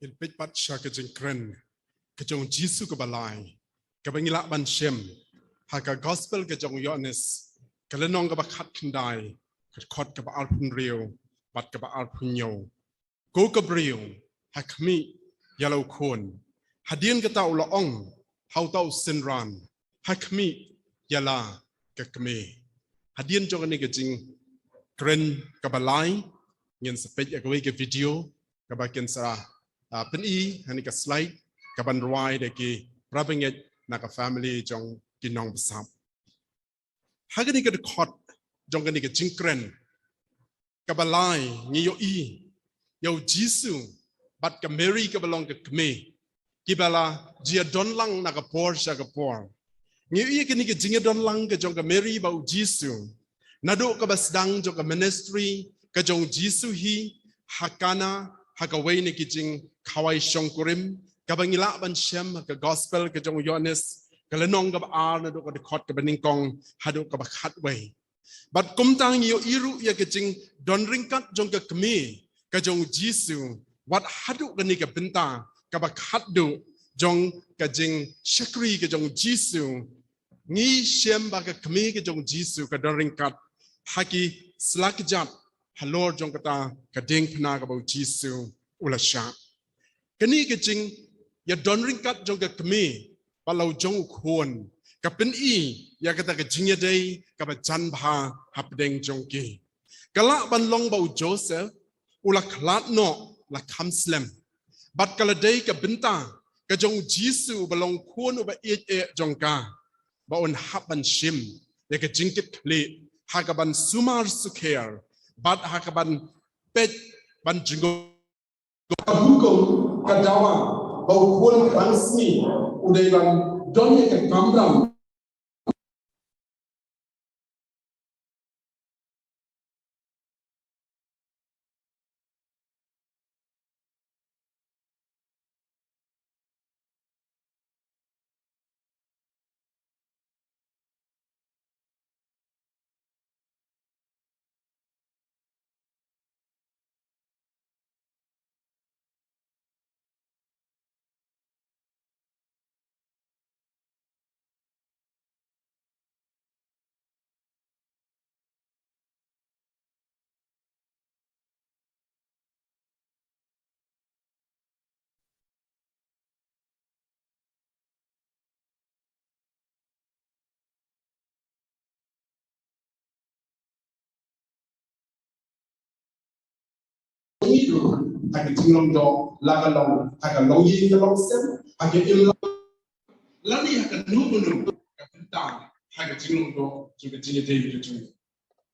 in big pat sha ka jing kren ka jong Jisu ka balai ka bangila ban shem ha ka gospel ka jong Ioannis ka lenong ka ba khat khandai ka khot ka ba al phun riu bat ka ba al phun yo ko ka briu ha khmi yalo khon hadien ka tau la ong hau tau sinran ha khmi yala ka kme hadien jong ni ka jing kren ka balai ngin sepet ya ka we ka video ka ba ken sa pen i hani ka slide ka ban roi de ki prabenget na ka family jong kinong besap hagani ka khot jong ni ka jingkren ka balai ni yo i yo Jisu bat ka Mary ka balong ka kme ki bala jia don lang na ka por sha ka por ni i ka ni ka jinga don lang ka jong ka Mary ba Jisu nado ka basdang jong ka ministry ka jong Jisu hi hakana hakaway ni kijing kawai shongkurim kabangila ban shem ka gospel ka jong Ioannis kalenong ka ar na do ka khot ka baningkong hado ka bakhat way but kumtang yo iru ya kijing don ringkat jong ka kmi ka jong Jisu wat hado ka ni ka benta ka bakhat do jong ka jing shakri ka jong Jisu ngi shem ba ka kmi ka jong Jisu ka don ringkat haki slakjat halor jong kata kading pna ka bau Jisu ulasha kani ke jing ya don ringkat jong ka kmi palau jong khon ka pen i ya kata ka jing ya dei ka ba jan bha hapdeng jong ki kala ban long bau Joseph ula khlat no la khamslem bat kala dei ka benta ka jong Jisu balong khon ba e jong ka ba on haban shim ya ka jing kit kle ha ka ban sumar sukher bat hakaban pet ban jingo hukum kadawa bau khon rangsni udai ban donye ka kamram itu agak jinglong do lagalong agak longi kalong sem agak ilong lani agak nubunu agak bentang agak jinglong do juga jinge dei itu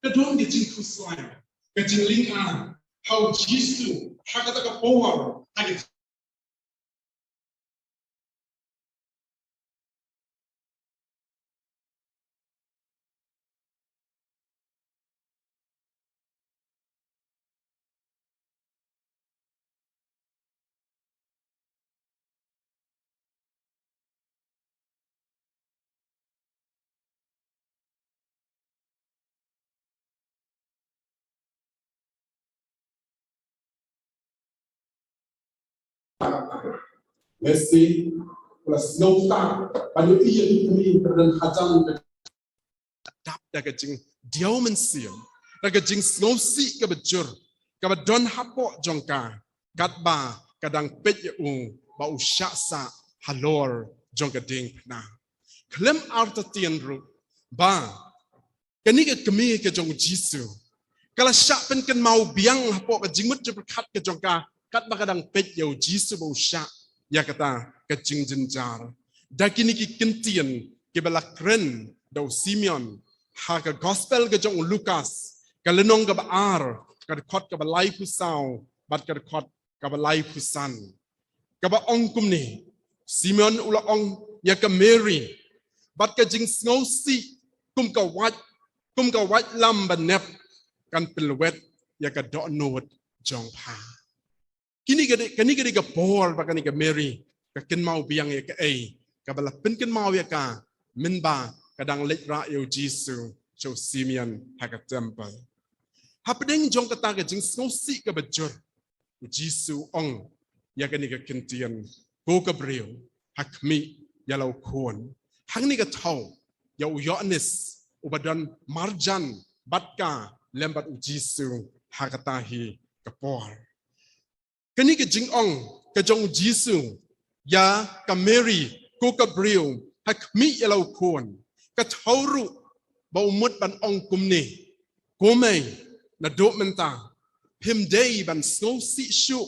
kedong di jing kuslai ke jingling an how Jisu agak tak power agak Messi plus no star pada ia itu kami dan hajam dap daga jing diau mensiam daga jing snosi ke bejur ke don hapo jongka katba kadang pet u ba usyasa halor jongka ding na klem arta tienru ba kani ke kami ke jong Jisu kala syak pen ken mau biang hapo ke jingmut je berkat ke jongka katba kadang pet yo Jisu ba usyak ya kata kecing jenjar dakini ki kentian ke bala kren do Simeon ha ka gospel ke jong Lukas ka lenong ka baar ka khot ka balai pusau bat ka khot ka balai pusan ka ba ongkum ni Simeon ula ong ya ka Mary bat ka jing sngosi kum ka wat lam banep kan pelwet ya ka do not jong pa kini kani ka Paul ba kani ka Mary ka ken mau biang ya ka ka bala pen ken mau ya ka minba kadang let ra yo Jisu cho Simeon ha ka temple hapding jong ka ta ka jing snosi ka bajur Jisu ong ยากันนี่ก็กินเตียนกูกับเรียวหักมียาเราควรทั้งนี้ก็เท่ายาอุยอนิสอุบดันมาร์จันบัดกาเลมบัดอุจิสุหากตาฮีกับปอลกันนี่ก็จิงองก็จงจิสุยากับเมรีกูกับเรียวหักมียาเราควรก็เท่ารู้บ่าวมุดบันองกุมนี่กูไม่นาดูมันตาพิมเดย์บันสโนสิชุ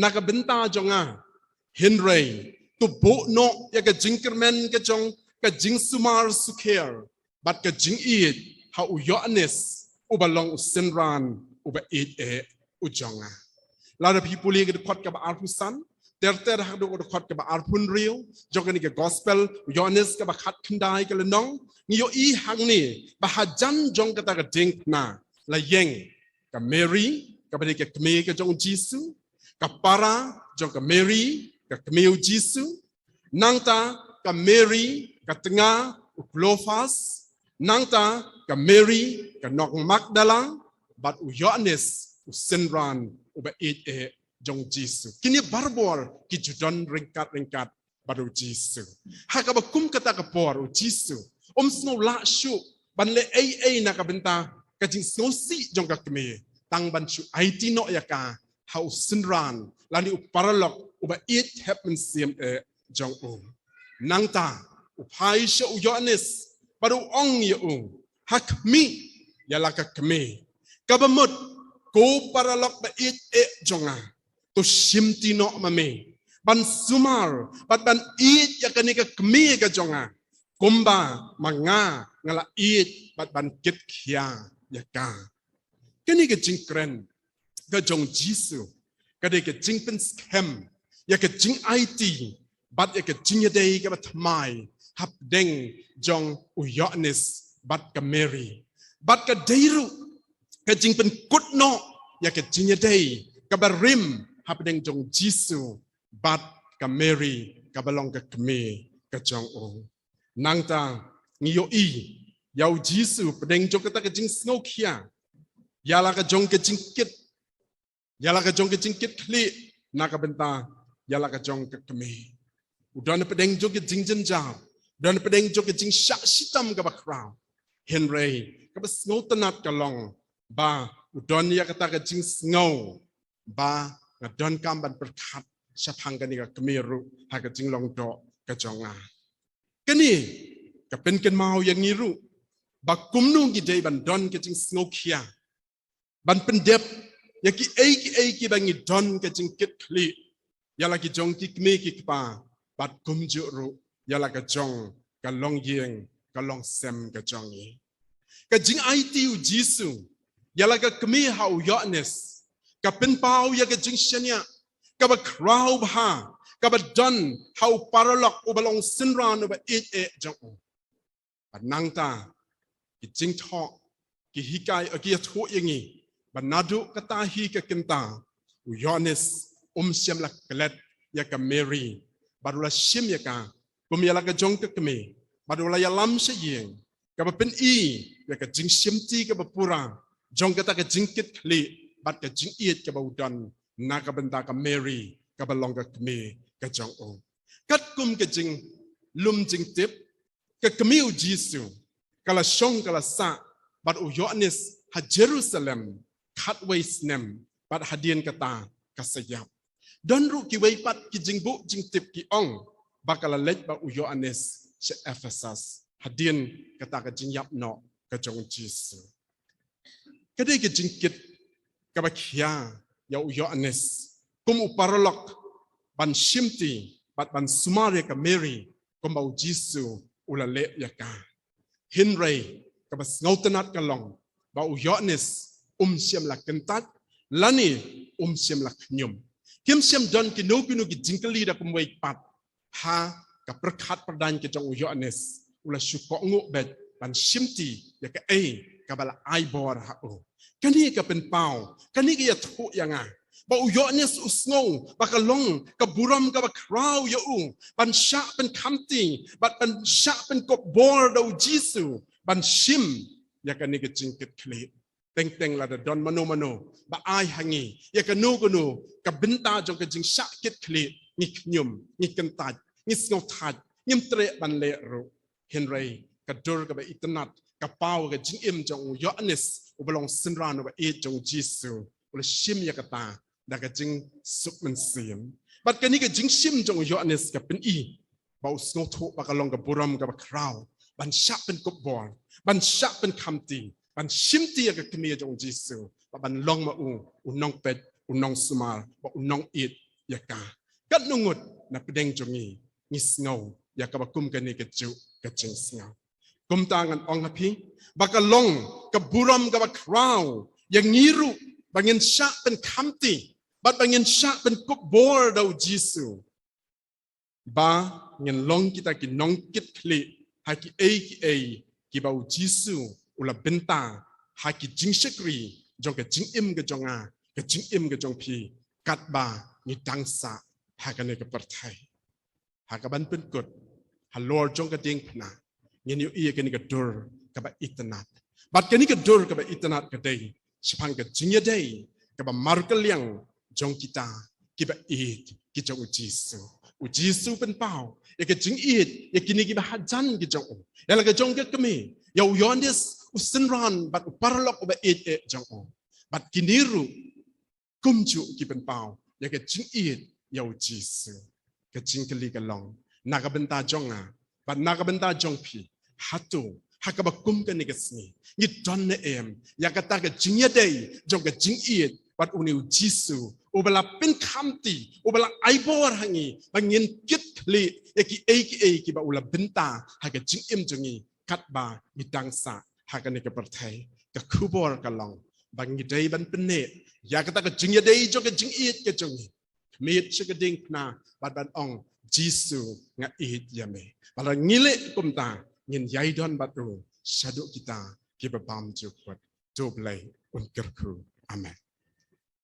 นักบินตาจงอ่ะเฮนเรย์ตุโบโนยากจิงกระเมนกะจงกะจิงสุมาร์สุเคร์บัดกะจิงอีดฮาอุยอนิสอุบลองอุสินรานอุบอีดอุจงอ่ะลาดพิปุลีกะขอดกับอาร์พุสันเตอร์เตอร์ฮักดูกะขอดกับอาร์พุนเรียวจงกันนี่กะกอสเปลยอนิสกับขัดขันได้กันเลยน้องนี่โยอีหังนี่บะฮัจันจงกะตากะจิงนาละเยงกับเมรีกับนี่กะเมกะจงจิสุกับปาราจงกับเมรีกับเมลจิสุนังตากับเมรีกับตงาอุโคลฟัสนังตากับเมรีกับนอกมักดาลาบัดอุยอนิสอุเซนรานอุบอีดจงจิสุกินี่บาร์บอร์กิจุดอนริงกัดบัดอุจิสุหากบักคุมกะตากะปอร์อุจิสุสโนลาชูบันเลนักบินตากะจิงสโนสีจงกับเมตังบันชูไอติโนยากาเฮาสินรานลานิอุปาราลกอุบอีดเฮปมันเซียมจงนังตาอุพายเชอุยอนิสบารุองยอุฮักมียาลากะเมกับมุดกูปาราลกบอีดจงอาตุชิมติโนมาเมบันสุมาร์บันอีดยากันนี่กะเมกะจงอากุมบามังงางละอีดบันกิดเขียยากากันนี่ก็จิงเกรนก็จงจิสุก็ได้ก็จิงเป็นสแคมอยากก็จิงไอทีบัดอยากก็จิงยาเดย์ก็บัดทำไมฮับเด้งจงอุยอนิสบัดกับเมรีบัดกับเดรุก็จิงเป็นกุดโนอยากก็จิงยาเดย์กับบาริมฮับเด้งจงจิสุบัดกับเมรีกับบาลองกับเมกับจงนางตางิโยอียาวจิสุประเด็นจงกตะกจิงสโนเคียยาลากจงกจิงกิดยาลากจงกจิงกิดคลีนักบินตายาลากจงกกเมอุดรประเด็นจงกจิงจันจาวอุดรประเด็นจงกจิงชะชิตัมกับคราวเฮนเรย์กับสโนตนัดกลองบาอุดรยากตะกจิงสโนบากดอนกำบันประคัดชะพังกันนี่กับเมรุหากจิงลองดอกจงอาก็นี่ก็เป็นกันมาอย่างนี้รู้บักกุมนุ่งกิเดบันดอนก็จึงสงบเขียบันเป็นเด็บยากิเอกิบังกิดอนก็จึงกิดคลียาลากิจงกิเมกิปาบัดกุมจุรุยาลากจงก็ลองเยียงก็ลองเซมก็จงนี้ก็จึงไอติวจิสุยาลากกเมฮาวยอเนสก็เป็นเปล่ายาก็จึงเชนียก็บักคราวบากับดอนเฮาปาราล็อกอุบลงสินรานอุบอีดจังบัดนังตากิจิงทอกกิฮิกายกิยทุอย่างงี้บัดนาดุกตาฮีกกินตาอุยอนิสเสียมลักเกล็ดยากเมรีบัดอุลาชิมยากากุมยาลากจงกกเมบัดอุลายาลัมเสียงกับเป็นยากจิงชิมตีกับปุระจงกตากจิงกิดคลีบัดกจิงอีดกับอุดอนนักบันตากับเมรีกับลองกับเมกะจงกัดกุมกะจิงลุมจิงติบกะกมิวจิสุกะละชงกะละสะบัดอุยอนิสฮะเยรูซาเล็มคัดไวสเนมบัดฮะเดียนกะตากะสยับดอนรุกิไวปัดกิจิงบุจิงติบกิองบักกะละเล็กบัดอุยอนิสเชเอเฟซัสฮะเดียนกะตากะจิงยับเนาะกะจงจิสุกะได้กะจิงกิดกะบะเขียยาอุยอนิสกุมอุปาราลกบันชิมตีบันสุมาเรกับเมรีก็มาจิสุอุลาเลยากาเฮนเรย์กับสงตนัดกันลองบ่าอุยอนิสเสียมหลักกันตัดและนี่เสียมหลักยมเขียมดอนกินนูกิจิงกลีดักมวยปัดฮากับประคัดประดันกิจงอุยอนิสอุลาชุกงุเบ็ดบันชิมตียากากับบลาไอบอร์ฮะโอกันนี่ก็เป็นเป้ากันนี่ก็จะทุกอย่างไงบ่อุยอนิสอุสโนบักลงกับบุรมกับคราวยูบันชะเป็นคำตีบันชะเป็นกบบอร์ดาวจิสุบันชิมยากันนี่ก็จิงกิดคลี teng la don mano ba ai hangi ya kanu ka binta jong ka jing sakit kli ni knyum ni kentat ni snau that nim tre ban le ro henry ka dur ka ba itnat ka pau ka jing im jong Ioannis ubalong sinran ba e jong jisu ul shim ya kata da ka jing sukmen sim bat ka ni ka jing shim jong Ioannis ka pen i ba snau tho ba ka long ka buram ka ba kraw ban syak pen kop bor ban syak pen kamti ban shimti ka kemi jong jisu ban long ma unong pet unong sumal ba unong it ya ka kat nungut na pedeng jongi ni snau ya ka ba kum ka ni ka ju ka jing snau kum tangan ong hapi ba ka long ka buram ka ba kraw ya ngiru bangin syak pen kamti bat bangin syak pen kop bor daw jisu ba ngin long kita ki nong kit kli haki ki bau jisu ula benta haki jing shakri jong ka jing im ka jonga ka jing im ka jong pi kat ba ni dangsa hakane ka partai hakaban pen kut ha lord jong ka ding pna ngin yu ia ka ni ka dur ka ba itnat bat ka ni ka dur ka ba itnat ka dei sipang ka jing ya dei ka ba mar ka liang jong kita ki ba it ki jong jisu pen pau ya ka jing it ya kini ki ba hajan ki jong ya la ka jong ka kemi ya Ioannis usenran bat uparlok ba it jong bat kiniru kumju ki pen pau ya ka jing it ya jisu ka jing kali ka long na ka benta jonga bat na ka benta jong pi hatu hakaba kum ka ni ka sni ni don ne em ya ka ta ka jing ya dei jong ka jing it bat uni jisu ubala pen kamti ubala aibor hangi bangin kit kli ki ba ula benta ha ka jing im jongi kat ba ni dangsa ha ka ni ka partai ka kubor ka long bangi dei ban pene ya ka ta ka jing ya dei jong ka jing it ka jongi mit che ka ding na bat ban ong jisu nga it ya me bala ngile kumta ngin yai don batu shadu kita ki ba bam ju kwat job lai un kerku amen